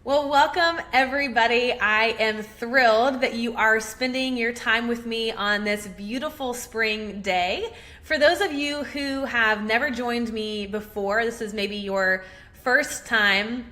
Well, welcome everybody. I am thrilled that you are spending your time with me on this beautiful spring day. For those of you who have never joined me before, this is maybe your first time,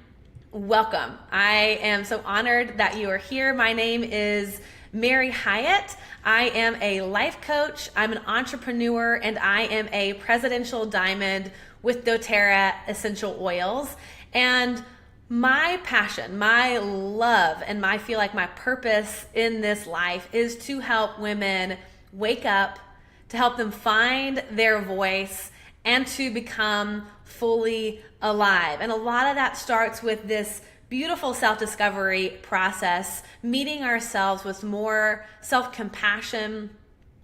welcome. I am so honored that you are here. My name is Mary Hyatt. I am a life coach, I'm an entrepreneur, and I am a presidential diamond with doTERRA essential oils. And my passion, my love, and I feel like my purpose in this life is to help women wake up, to help them find their voice, and to become fully alive. And a lot of that starts with this beautiful self-discovery process, meeting ourselves with more self-compassion,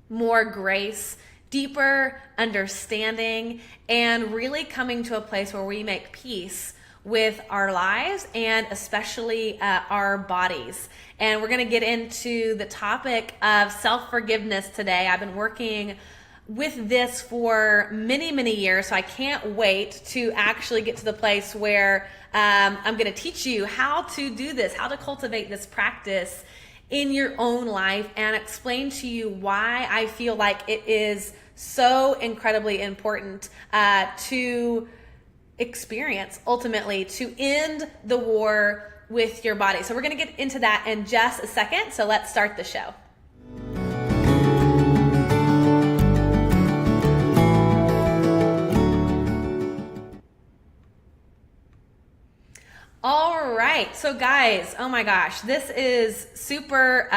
more grace, deeper understanding, and really coming to a place where we make peace with our lives and especially our bodies. And we're going to get into the topic of self-forgiveness today. I've been working with this for many years, so I can't wait to actually get to the place where I'm going to teach you how to do this, how to cultivate this practice in your own life, and explain to you why I feel like it is so incredibly important to experience, ultimately, to end the war with your body. So we're going to get into that in just a second. So let's start the show. All right. So guys, oh my gosh, this is super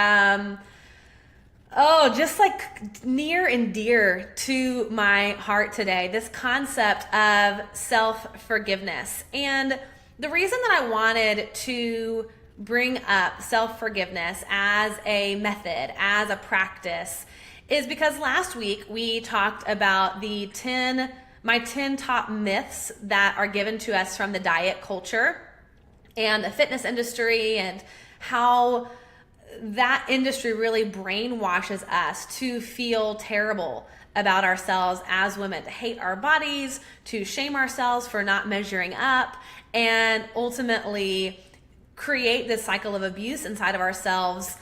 just like near and dear to my heart today, this concept of self-forgiveness. And the reason that I wanted to bring up self-forgiveness as a method, as a practice, is because last week we talked about my 10 top myths that are given to us from the diet culture and the fitness industry, and how that industry really brainwashes us to feel terrible about ourselves as women, to hate our bodies, to shame ourselves for not measuring up, and ultimately create this cycle of abuse inside of ourselves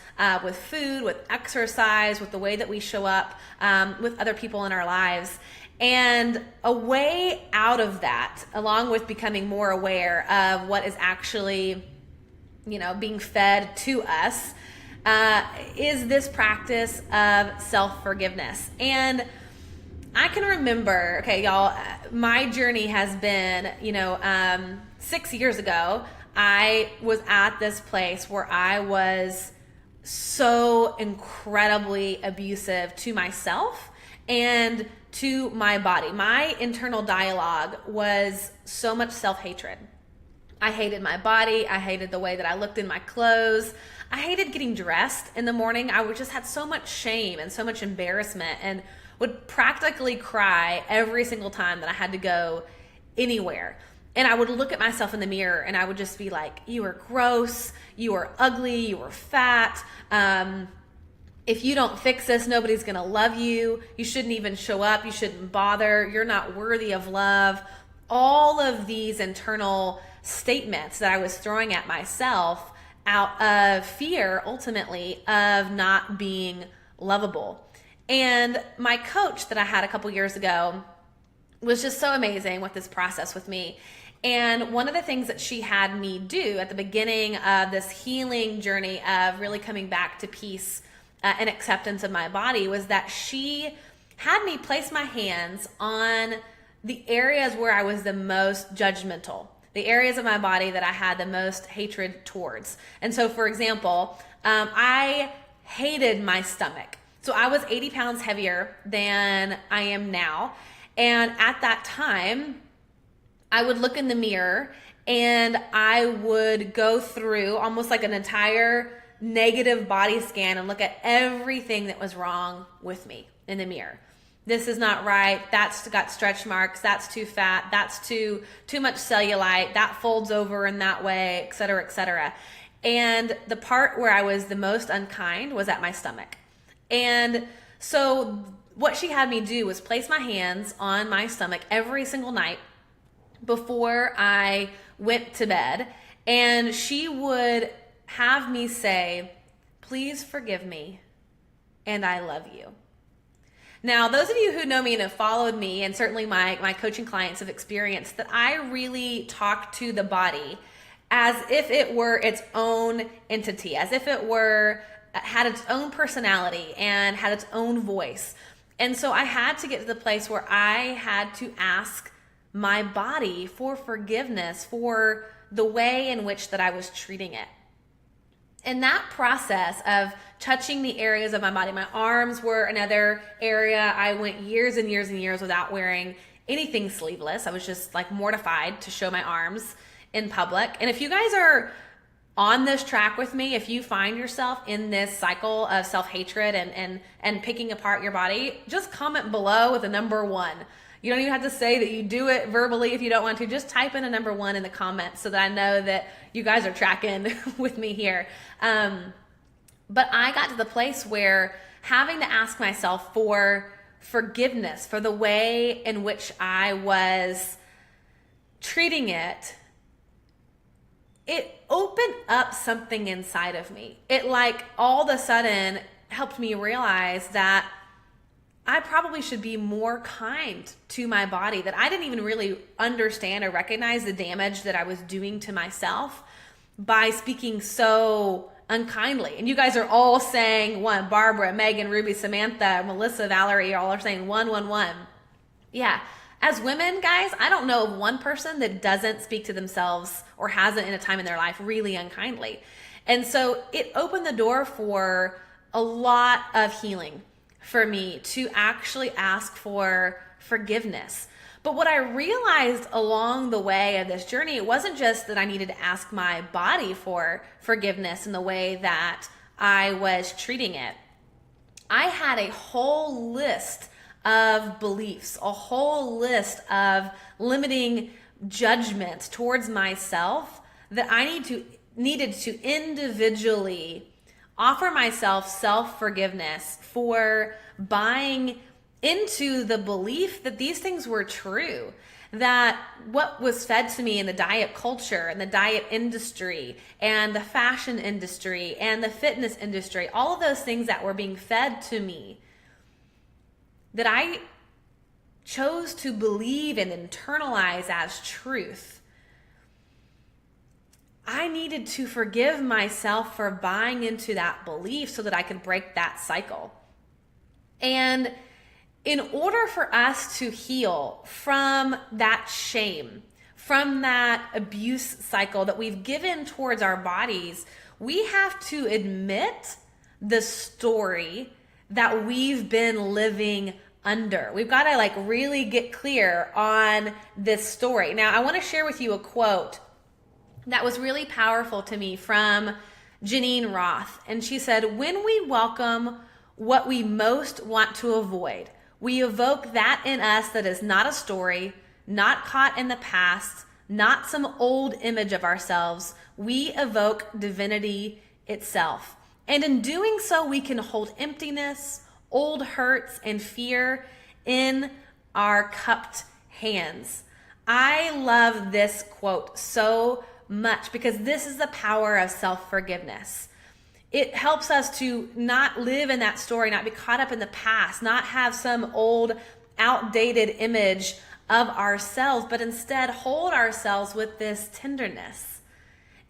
with food, with exercise, with the way that we show up with other people in our lives. And a way out of that, along with becoming more aware of what is actually, being fed to us, is this practice of self-forgiveness. And I can remember, okay, y'all, my journey has been, 6 years ago, I was at this place where I was so incredibly abusive to myself and to my body. My internal dialogue was so much self-hatred. I hated my body. I hated the way that I looked in my clothes. I hated getting dressed in the morning. I would just had so much shame and so much embarrassment, and would practically cry every single time that I had to go anywhere. And I would look at myself in the mirror and I would just be like, you are gross, you are ugly, you are fat. If you don't fix this, nobody's gonna love you. You shouldn't even show up. You shouldn't bother. You're not worthy of love. All of these internal statements that I was throwing at myself out of fear, ultimately, of not being lovable. And my coach that I had a couple years ago was just so amazing with this process with me. And one of the things that she had me do at the beginning of this healing journey of really coming back to peace and acceptance of my body was that she had me place my hands on the areas where I was the most judgmental, the areas of my body that I had the most hatred towards. And so, for example, I hated my stomach. So I was 80 pounds heavier than I am now. And at that time, I would look in the mirror and I would go through almost like an entire negative body scan and look at everything that was wrong with me in the mirror. This is not right. That's got stretch marks. That's too fat. That's too much cellulite. That folds over in that way, et cetera, et cetera. And the part where I was the most unkind was at my stomach. And so what she had me do was place my hands on my stomach every single night before I went to bed And she would have me say, "Please forgive me, and I love you." Now, those of you who know me and have followed me, and certainly my coaching clients have experienced that I really talk to the body as if it were its own entity, as if it had its own personality and had its own voice. And so I had to get to the place where I had to ask my body for forgiveness for the way in which that I was treating it. And that process of touching the areas of my body, my arms were another area. I went years and years and years without wearing anything sleeveless. I was just like mortified to show my arms in public. And if you guys are on this track with me, if you find yourself in this cycle of self-hatred and picking apart your body, just comment below with a number 1. You don't even have to say that you do it verbally if you don't want to. Just type in a number 1 in the comments so that I know that you guys are tracking with me here. But I got to the place where having to ask myself for forgiveness for the way in which I was treating it, it opened up something inside of me. It like all of a sudden helped me realize that I probably should be more kind to my body, that I didn't even really understand or recognize the damage that I was doing to myself by speaking so unkindly. And you guys are all saying one. Barbara, Megan, Ruby, Samantha, Melissa, Valerie, all are saying 111. Yeah. As women, guys, I don't know of one person that doesn't speak to themselves or hasn't in a time in their life really unkindly. And so it opened the door for a lot of healing for me to actually ask for forgiveness. But what I realized along the way of this journey, it wasn't just that I needed to ask my body for forgiveness in the way that I was treating it. I had a whole list of beliefs, a whole list of limiting judgments towards myself that I needed to individually offer myself self-forgiveness for buying into the belief that these things were true, that what was fed to me in the diet culture and the diet industry and the fashion industry and the fitness industry, all of those things that were being fed to me, that I chose to believe and internalize as truth, I needed to forgive myself for buying into that belief so that I could break that cycle. And in order for us to heal from that shame, from that abuse cycle that we've given towards our bodies, we have to admit the story that we've been living under. We've got to like really get clear on this story. Now, I want to share with you a quote that was really powerful to me from Janine Roth. And she said, "When we welcome what we most want to avoid, we evoke that in us that is not a story, not caught in the past, not some old image of ourselves. We evoke divinity itself. And in doing so, we can hold emptiness, old hurts, and fear in our cupped hands." I love this quote so much because this is the power of self-forgiveness. It helps us to not live in that story, not be caught up in the past, not have some old, outdated image of ourselves, but instead hold ourselves with this tenderness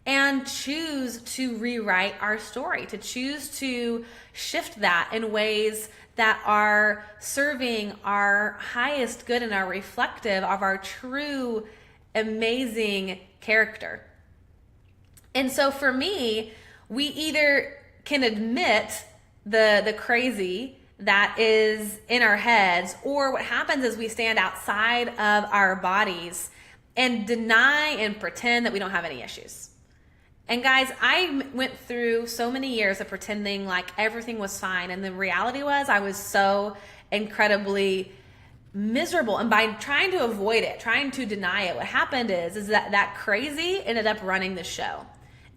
and choose to rewrite our story, to choose to shift that in ways that are serving our highest good and are reflective of our true, amazing character. And so for me, we either can admit the crazy that is in our heads, or what happens is we stand outside of our bodies and deny and pretend that we don't have any issues. And guys, I went through so many years of pretending like everything was fine, and the reality was I was so incredibly miserable. And by trying to avoid it, trying to deny it, what happened is that crazy ended up running the show.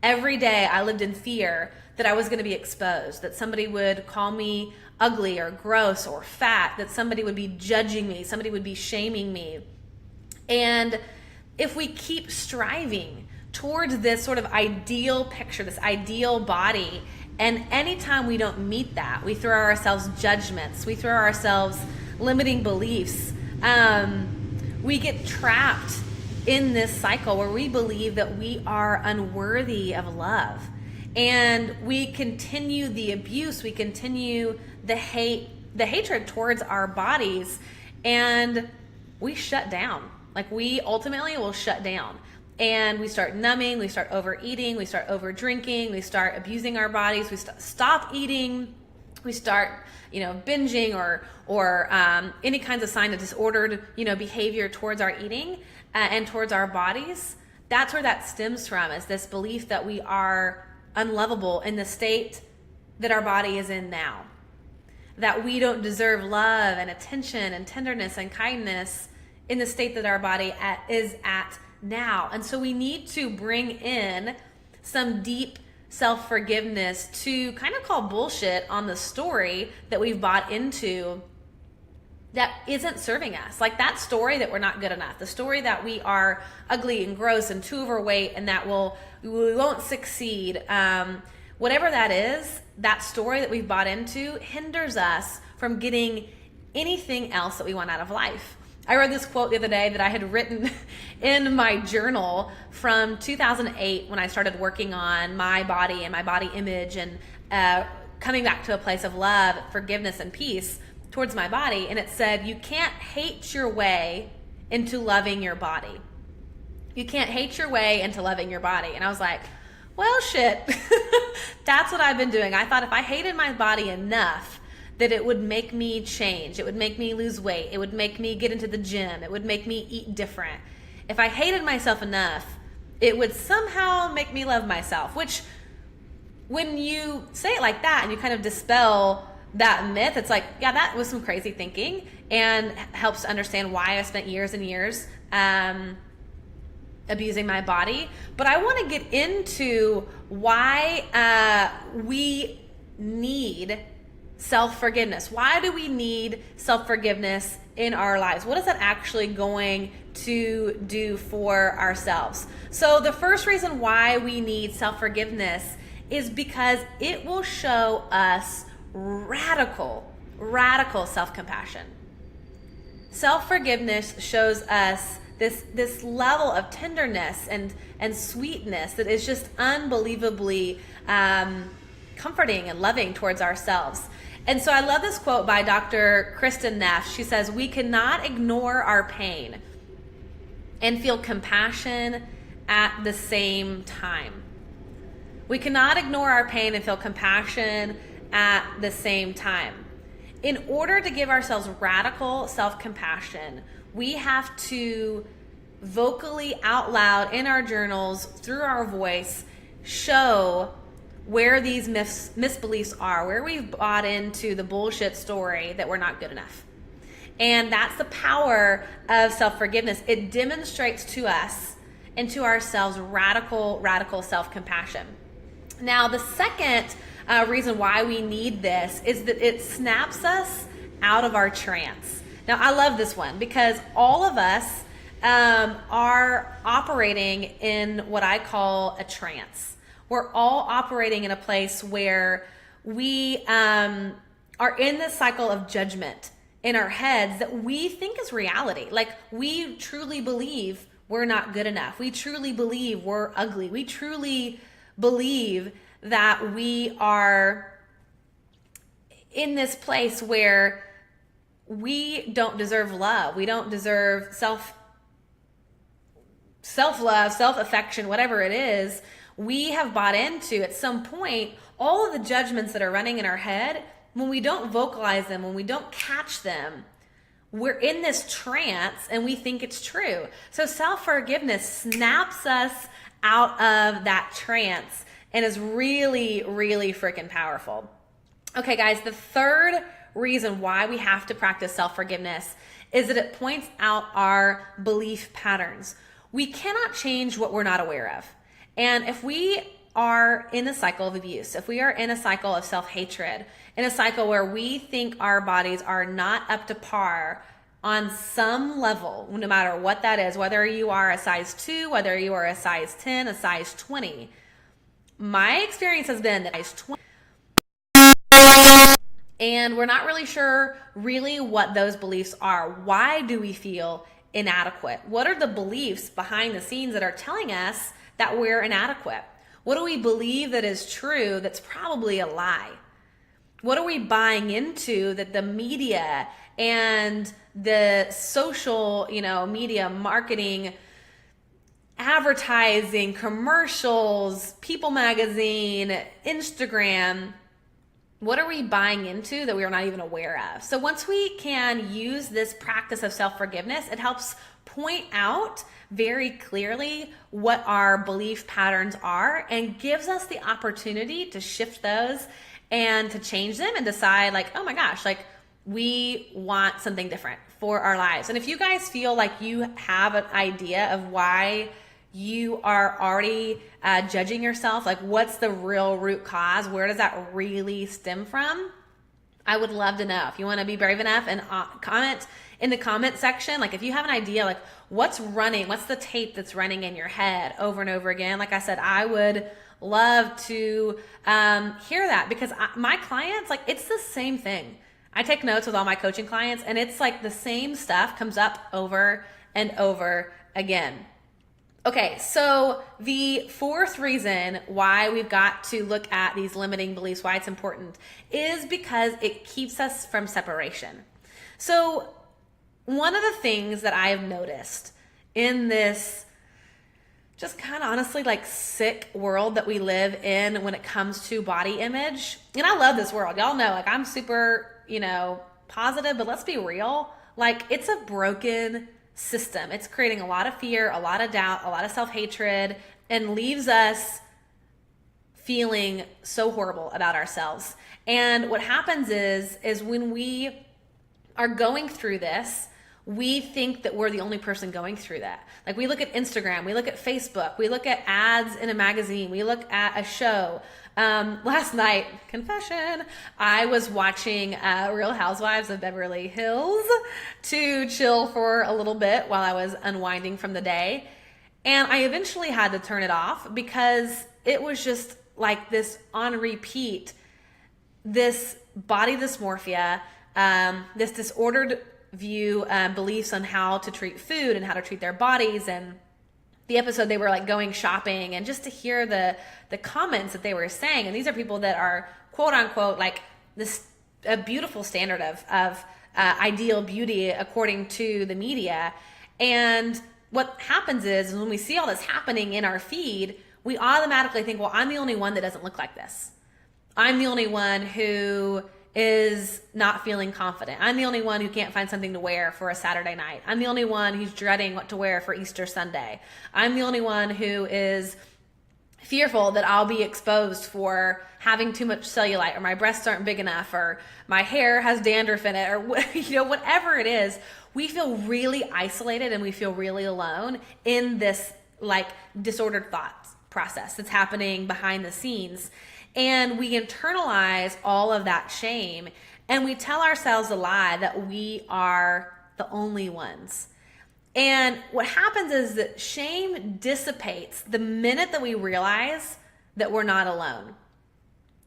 Every day I lived in fear that I was going to be exposed, that somebody would call me ugly or gross or fat, that somebody would be judging me, somebody would be shaming me. And if we keep striving towards this sort of ideal picture, this ideal body. And anytime we don't meet that, we throw ourselves judgments, we throw ourselves limiting beliefs. We get trapped in this cycle where we believe that we are unworthy of love. And we continue the abuse, we continue the hatred towards our bodies, and we shut down. Like, we ultimately will shut down. And we start numbing, we start overeating, we start over drinking, we start abusing our bodies, we stop eating, we start, binging or any kinds of sign of disordered, behavior towards our eating and towards our bodies. That's where that stems from, is this belief that we are unlovable in the state that our body is in now. That we don't deserve love and attention and tenderness and kindness in the state that our body is at now. And so we need to bring in some deep self-forgiveness to kind of call bullshit on the story that we've bought into that isn't serving us. Like that story that we're not good enough, the story that we are ugly and gross and too overweight and that we won't succeed. Whatever that is, that story that we've bought into hinders us from getting anything else that we want out of life. I read this quote the other day that I had written in my journal from 2008 when I started working on my body and my body image and coming back to a place of love, forgiveness, and peace towards my body. And it said, you can't hate your way into loving your body. You can't hate your way into loving your body. And I was like, well, shit, that's what I've been doing. I thought if I hated my body enough, that it would make me change. It would make me lose weight. It would make me get into the gym. It would make me eat different. If I hated myself enough, it would somehow make me love myself, which when you say it like that and you kind of dispel that myth, it's like, yeah, that was some crazy thinking and helps to understand why I spent years and years abusing my body. But I want to get into why we need self-forgiveness. Why do we need self-forgiveness in our lives? What is that actually going to do for ourselves? So the first reason why we need self-forgiveness is because it will show us radical self-compassion. Self-forgiveness shows us this level of tenderness and sweetness that is just unbelievably comforting and loving towards ourselves. And so I love this quote by Dr. Kristin Neff. She says, we cannot ignore our pain and feel compassion at the same time. We cannot ignore our pain and feel compassion at the same time. In order to give ourselves radical self-compassion, we have to vocally out loud in our journals, through our voice, show where these misbeliefs are, where we've bought into the bullshit story that we're not good enough. And that's the power of self-forgiveness. It demonstrates to us and to ourselves radical self-compassion. Now, the second reason why we need this is that it snaps us out of our trance. Now, I love this one because all of us are operating in what I call a trance. We're all operating in a place where we are in this cycle of judgment in our heads that we think is reality. Like, we truly believe we're not good enough. We truly believe we're ugly. We truly believe that we are in this place where we don't deserve love. We don't deserve self-love, self-affection, whatever it is. We have bought into, at some point, all of the judgments that are running in our head. When we don't vocalize them, when we don't catch them, we're in this trance and we think it's true. So self-forgiveness snaps us out of that trance and is really freaking powerful. Okay, guys, the third reason why we have to practice self-forgiveness is that it points out our belief patterns. We cannot change what we're not aware of. And if we are in a cycle of abuse, if we are in a cycle of self-hatred, in a cycle where we think our bodies are not up to par on some level, no matter what that is, whether you are a size 2, whether you are a size 10, a size 20. My experience has been that size 20, and we're not really sure really what those beliefs are. Why do we feel inadequate? What are the beliefs behind the scenes that are telling us that we're inadequate? What do we believe that is true that's probably a lie? What are we buying into that the media and the social, media marketing, advertising, commercials, People Magazine, Instagram, what are we buying into that we are not even aware of? So once we can use this practice of self-forgiveness, it helps point out very clearly what our belief patterns are and gives us the opportunity to shift those and to change them and decide like, oh my gosh, like we want something different for our lives. And if you guys feel like you have an idea of why you are already judging yourself, like what's the real root cause? Where does that really stem from? I would love to know. If you want to be brave enough and comment in the comment section, like if you have an idea, like what's the tape that's running in your head over and over again? Like I said, I would love to hear that because my clients, like it's the same thing. I take notes with all my coaching clients and it's like the same stuff comes up over and over again. Okay, so the fourth reason why we've got to look at these limiting beliefs, why it's important, is because it keeps us from separation. So one of the things that I have noticed in this just kind of honestly like sick world that we live in when it comes to body image, and I love this world. Y'all know, like I'm super, positive, but let's be real. Like it's a broken system. It's creating a lot of fear, a lot of doubt, a lot of self-hatred, and leaves us feeling so horrible about ourselves. And what happens is when we are going through this, we think that we're the only person going through that. Like we look at Instagram, we look at Facebook, we look at ads in a magazine, we look at a show. Last night, confession, I was watching Real Housewives of Beverly Hills to chill for a little bit while I was unwinding from the day. And I eventually had to turn it off because it was just like this on repeat, this body dysmorphia, this disordered view, beliefs on how to treat food and how to treat their bodies. And the episode, they were like going shopping, and just to hear the comments that they were saying, and these are people that are quote unquote like this a beautiful standard of ideal beauty according to the media. And what happens is when we see all this happening in our feed, we automatically think, well, I'm the only one that doesn't look like this. I'm the only one who is not feeling confident. I'm the only one who can't find something to wear for a Saturday night. I'm the only one who's dreading what to wear for Easter Sunday. I'm the only one who is fearful that I'll be exposed for having too much cellulite, or my breasts aren't big enough, or my hair has dandruff in it, or whatever it is. We feel really isolated and we feel really alone in this like disordered thought process that's happening behind the scenes. And we internalize all of that shame, and we tell ourselves a lie that we are the only ones. And what happens is that shame dissipates the minute that we realize that we're not alone,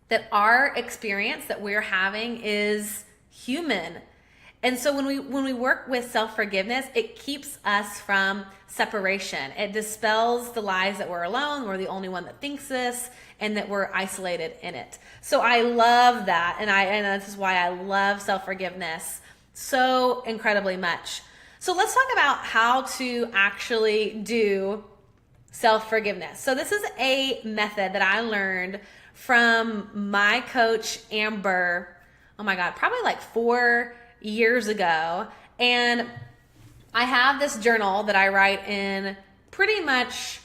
that our experience that we're having is human. And so when we work with self-forgiveness, it keeps us from separation. It dispels the lies that we're alone, we're the only one that thinks this, and that we're isolated in it. So I love that, and this is why I love self-forgiveness so incredibly much. So let's talk about how to actually do self-forgiveness. So this is a method that I learned from my coach, Amber, oh my God, probably like 4 years ago. And I have this journal that I write in pretty much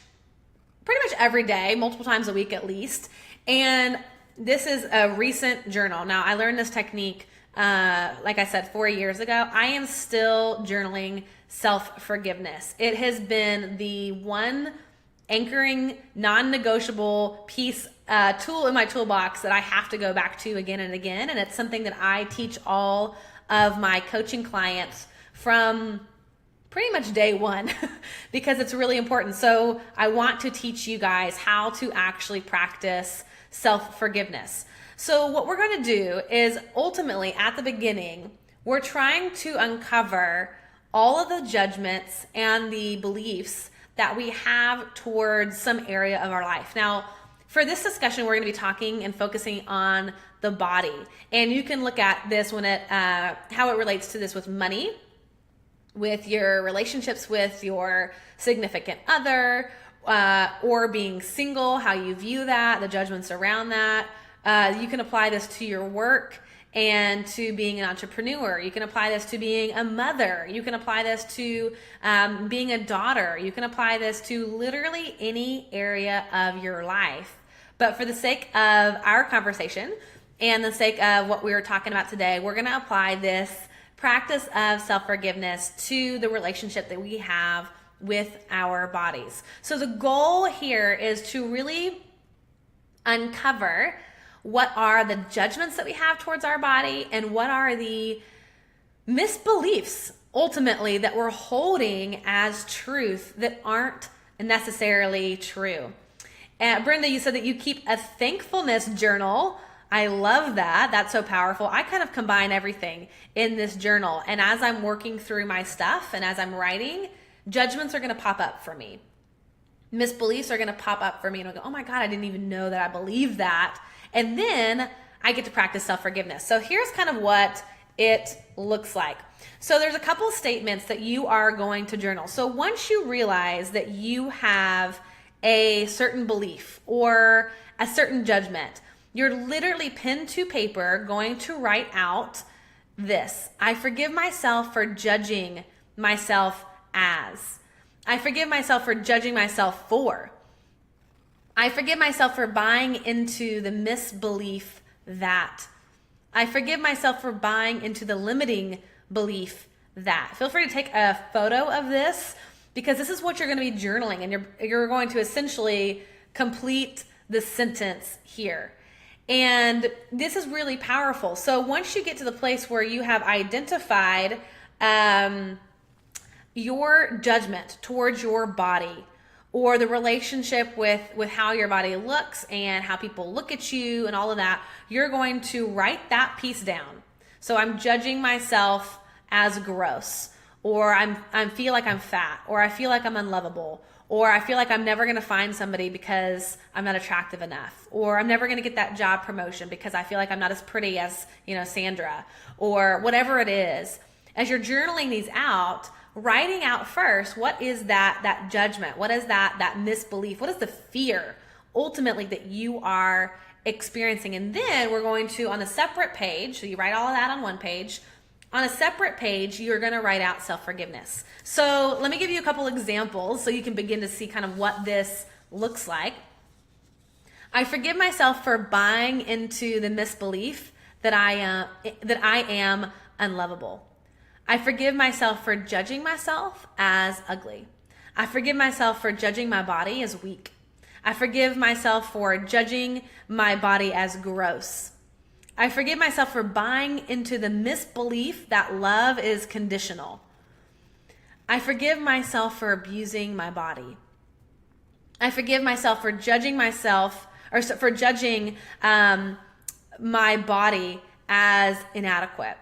every day, multiple times a week at least. And this is a recent journal. Now, I learned this technique, like I said, 4 years ago. I am still journaling self-forgiveness. It has been the one anchoring, non-negotiable piece, tool in my toolbox that I have to go back to again and again. And it's something that I teach all of my coaching clients from pretty much day one because it's really important. So I want to teach you guys how to actually practice self-forgiveness. So what we're going to do is ultimately at the beginning, we're trying to uncover all of the judgments and the beliefs that we have towards some area of our life. Now, for this discussion, we're going to be talking and focusing on the body. And you can look at this when how it relates to this with money, with your relationships with your significant other, or being single, how you view that, the judgments around that. You can apply this to your work and to being an entrepreneur. You can apply this to being a mother. You can apply this to being a daughter. You can apply this to literally any area of your life. But for the sake of our conversation and the sake of what we were talking about today, we're going to apply this practice of self-forgiveness to the relationship that we have with our bodies. So the goal here is to really uncover what are the judgments that we have towards our body and what are the misbeliefs ultimately that we're holding as truth that aren't necessarily true. Brenda, you said that you keep a thankfulness journal. I love that. That's so powerful. I kind of combine everything in this journal. And as I'm working through my stuff and as I'm writing, judgments are going to pop up for me. Misbeliefs are going to pop up for me. And I'll go, oh my God, I didn't even know that I believe that. And then I get to practice self-forgiveness. So here's kind of what it looks like. So there's a couple of statements that you are going to journal. So once you realize that you have a certain belief or a certain judgment, you're literally pen to paper going to write out this. I forgive myself for judging myself as. I forgive myself for judging myself for. I forgive myself for buying into the misbelief that. I forgive myself for buying into the limiting belief that. Feel free to take a photo of this because this is what you're going to be journaling, and you're going to essentially complete the sentence here. And this is really powerful. So once you get to the place where you have identified your judgment towards your body or the relationship with how your body looks and how people look at you and all of that, you're going to write that piece down. So I'm judging myself as gross, or I feel like I'm fat, or I feel like I'm unlovable, or I feel like I'm never going to find somebody because I'm not attractive enough, or I'm never going to get that job promotion because I feel like I'm not as pretty as, Sandra, or whatever it is. As you're journaling these out, writing out first, what is that judgment? What is that misbelief? What is the fear ultimately that you are experiencing? And then we're going to, on a separate page, so you write all of that on one page, on a separate page, you're going to write out self-forgiveness. So let me give you a couple examples so you can begin to see kind of what this looks like. I forgive myself for buying into the misbelief that I am unlovable. I forgive myself for judging myself as ugly. I forgive myself for judging my body as weak. I forgive myself for judging my body as gross. I forgive myself for buying into the misbelief that love is conditional. I forgive myself for abusing my body. I forgive myself for judging myself, or for judging my body as inadequate.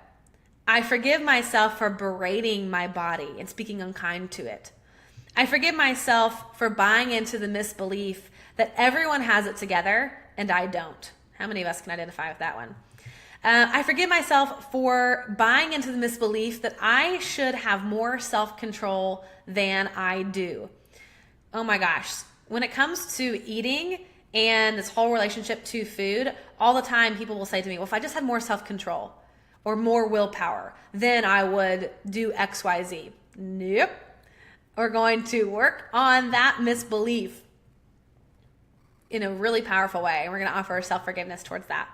I forgive myself for berating my body and speaking unkind to it. I forgive myself for buying into the misbelief that everyone has it together and I don't. How many of us can identify with that one? I forgive myself for buying into the misbelief that I should have more self-control than I do. Oh my gosh. When it comes to eating and this whole relationship to food, all the time people will say to me, well, if I just had more self-control or more willpower, then I would do X, Y, Z. Nope. We're going to work on that misbelief in a really powerful way. And we're going to offer self-forgiveness towards that.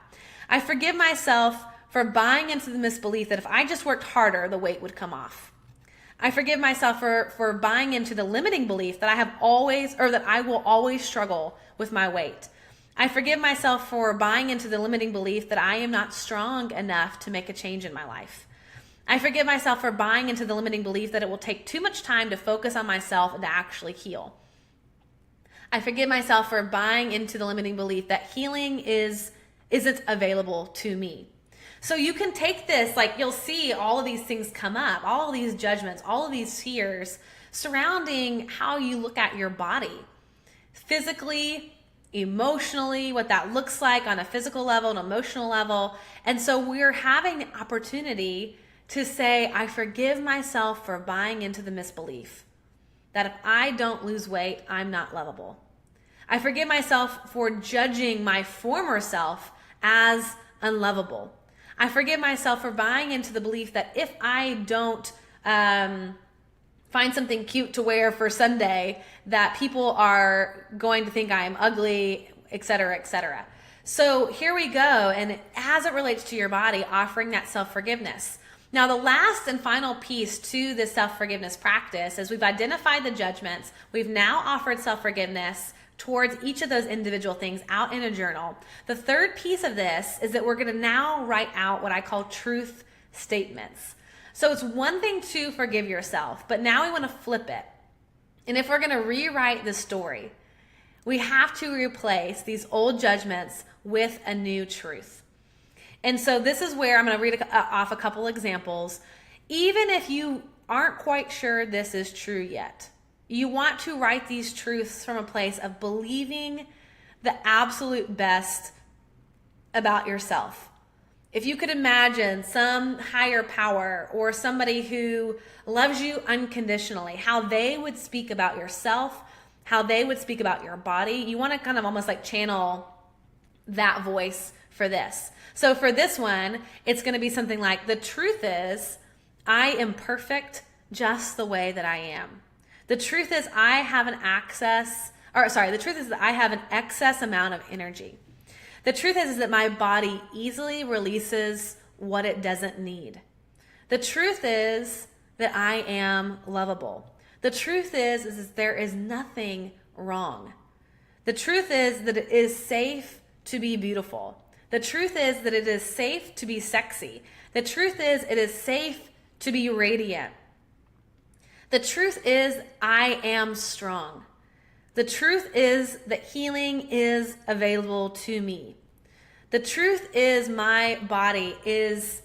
I forgive myself for buying into the misbelief that if I just worked harder, the weight would come off. I forgive myself for buying into the limiting belief that I will always struggle with my weight. I forgive myself for buying into the limiting belief that I am not strong enough to make a change in my life. I forgive myself for buying into the limiting belief that it will take too much time to focus on myself and to actually heal. I forgive myself for buying into the limiting belief that healing isn't available to me. So you can take this, like you'll see all of these things come up, all of these judgments, all of these fears surrounding how you look at your body. Physically, emotionally, what that looks like on a physical level, an emotional level. And so we're having the opportunity to say, I forgive myself for buying into the misbelief that if I don't lose weight, I'm not lovable. I forgive myself for judging my former self as unlovable. I forgive myself for buying into the belief that if I don't find something cute to wear for Sunday, that people are going to think I'm ugly, etc., etc. So here we go. And as it relates to your body, offering that self-forgiveness. Now, the last and final piece to this self-forgiveness practice is we've identified the judgments. We've now offered self-forgiveness towards each of those individual things out in a journal. The third piece of this is that we're going to now write out what I call truth statements. So it's one thing to forgive yourself, but now we want to flip it. And if we're going to rewrite the story, we have to replace these old judgments with a new truth. And so this is where I'm going to read off a couple examples. Even if you aren't quite sure this is true yet, you want to write these truths from a place of believing the absolute best about yourself. If you could imagine some higher power or somebody who loves you unconditionally, how they would speak about yourself, how they would speak about your body, you want to kind of almost like channel that voice for this. So for this one, it's going to be something like, the truth is, I am perfect just the way that I am. The truth is, I have an excess amount of energy. The truth is that my body easily releases what it doesn't need. The truth is that I am lovable. The truth is there is nothing wrong. The truth is that it is safe to be beautiful. The truth is that it is safe to be sexy. The truth is it is safe to be radiant. The truth is I am strong. The truth is that healing is available to me. The truth is my body is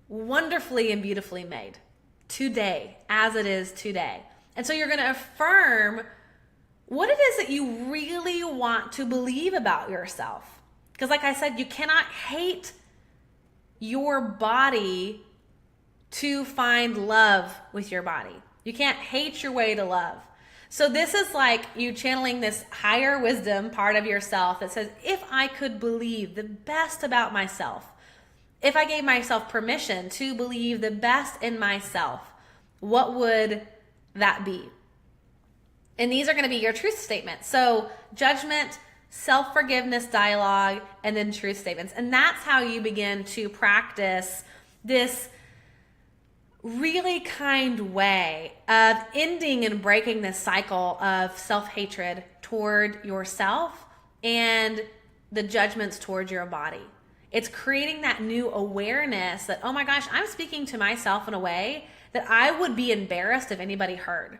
wonderfully and beautifully made today, as it is today. And so you're going to affirm what it is that you really want to believe about yourself. Because like I said, you cannot hate your body to find love with your body. You can't hate your way to love. So this is like you channeling this higher wisdom part of yourself that says, if I could believe the best about myself, if I gave myself permission to believe the best in myself, what would that be? And these are going to be your truth statements. So judgment, self-forgiveness dialogue, and then truth statements. And that's how you begin to practice this really kind way of ending and breaking this cycle of self-hatred toward yourself and the judgments toward your body. It's creating that new awareness that, oh my gosh, I'm speaking to myself in a way that I would be embarrassed if anybody heard.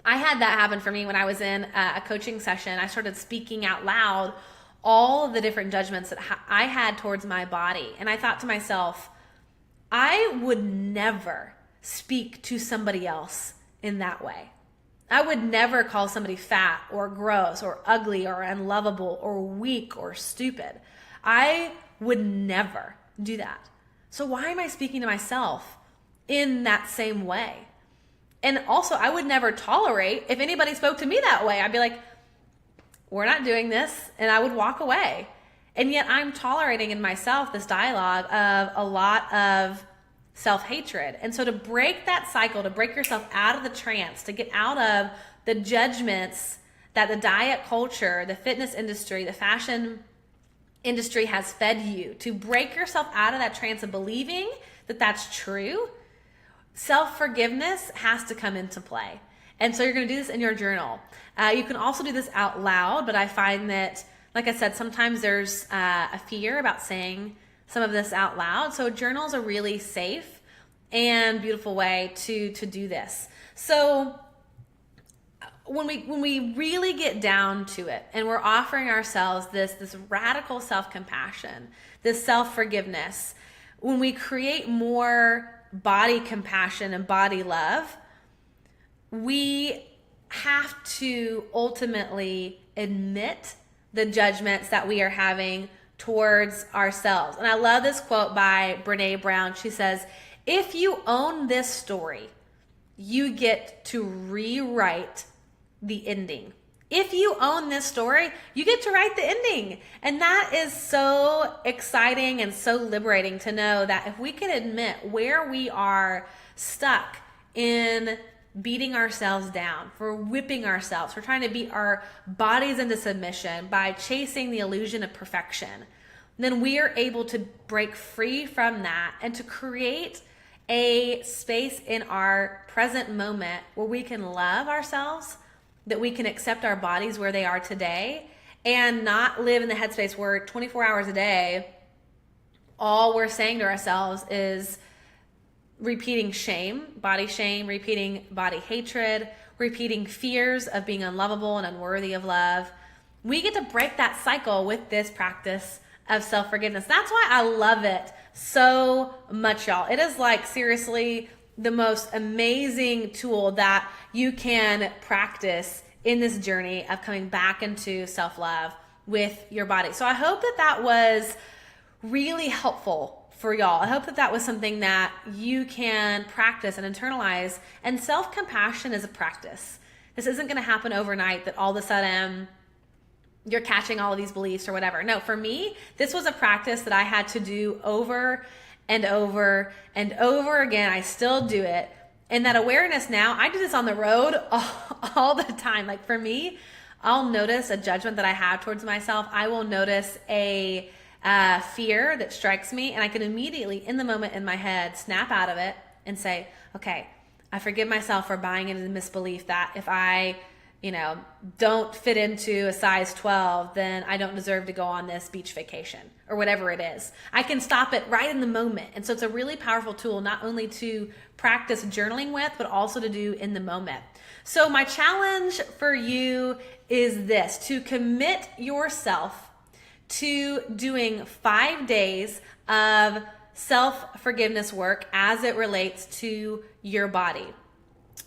I had that happen for me when I was in a coaching session. I started speaking out loud all of the different judgments that I had towards my body. And I thought to myself, I would never speak to somebody else in that way. I would never call somebody fat or gross or ugly or unlovable or weak or stupid. I would never do that. So why am I speaking to myself in that same way? And also, I would never tolerate if anybody spoke to me that way. I'd be like, we're not doing this, and I would walk away. And yet I'm tolerating in myself this dialogue of a lot of self-hatred. And so to break that cycle, to break yourself out of the trance, to get out of the judgments that the diet culture, the fitness industry, the fashion industry has fed you, to break yourself out of that trance of believing that that's true, self-forgiveness has to come into play. And so you're going to do this in your journal. You can also do this out loud, but I find that, like I said, sometimes there's a fear about saying some of this out loud. So journals are really safe. and beautiful way to do this. So when we really get down to it and we're offering ourselves this radical self-compassion, this self-forgiveness, when we create more body compassion and body love, we have to ultimately admit the judgments that we are having towards ourselves. And I love this quote by Brené Brown. She says, "If you own this story, you get to rewrite the ending." If you own this story, you get to write the ending. And that is so exciting and so liberating to know that if we can admit where we are stuck in beating ourselves down, for whipping ourselves, for trying to beat our bodies into submission by chasing the illusion of perfection, then we are able to break free from that and to create a space in our present moment where we can love ourselves, that we can accept our bodies where they are today, and not live in the headspace where 24 hours a day, all we're saying to ourselves is repeating shame, repeating body hatred, repeating fears of being unlovable and unworthy of love. We get to break that cycle with this practice of self-forgiveness. That's why I love it so much, y'all. It is like seriously the most amazing tool that you can practice in this journey of coming back into self-love with your body. So I hope that was really helpful for y'all. I hope that was something that you can practice and internalize. And self-compassion is a practice. This isn't going to happen overnight, that all of a sudden you're catching all of these beliefs or whatever. No, for me, this was a practice that I had to do over and over and over again. I still do it. And that awareness now, I do this on the road all the time. Like for me, I'll notice a judgment that I have towards myself. I will notice a fear that strikes me, and I can immediately, in the moment in my head, snap out of it and say, okay, I forgive myself for buying into the misbelief that if I don't fit into a size 12, then I don't deserve to go on this beach vacation or whatever it is. I can stop it right in the moment. And so it's a really powerful tool, not only to practice journaling with, but also to do in the moment. So my challenge for you is this: to commit yourself to doing 5 days of self-forgiveness work as it relates to your body.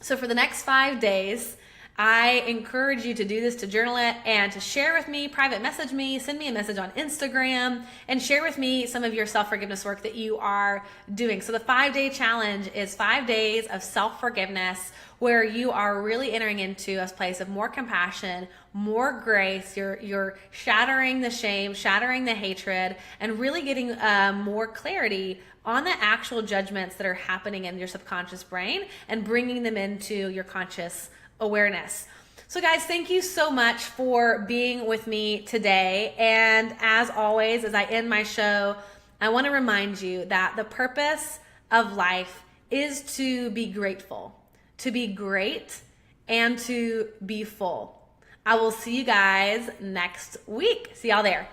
So for the next 5 days, I encourage you to do this, to journal it, and to share with me, private message me, send me a message on Instagram, and share with me some of your self-forgiveness work that you are doing. So the 5-day challenge is 5 days of self-forgiveness where you are really entering into a place of more compassion, more grace. You're shattering the shame, shattering the hatred, and really getting more clarity on the actual judgments that are happening in your subconscious brain and bringing them into your conscious awareness. So guys, thank you so much for being with me today. And as always, as I end my show, I want to remind you that the purpose of life is to be grateful, to be great, and to be full. I will see you guys next week. See y'all there.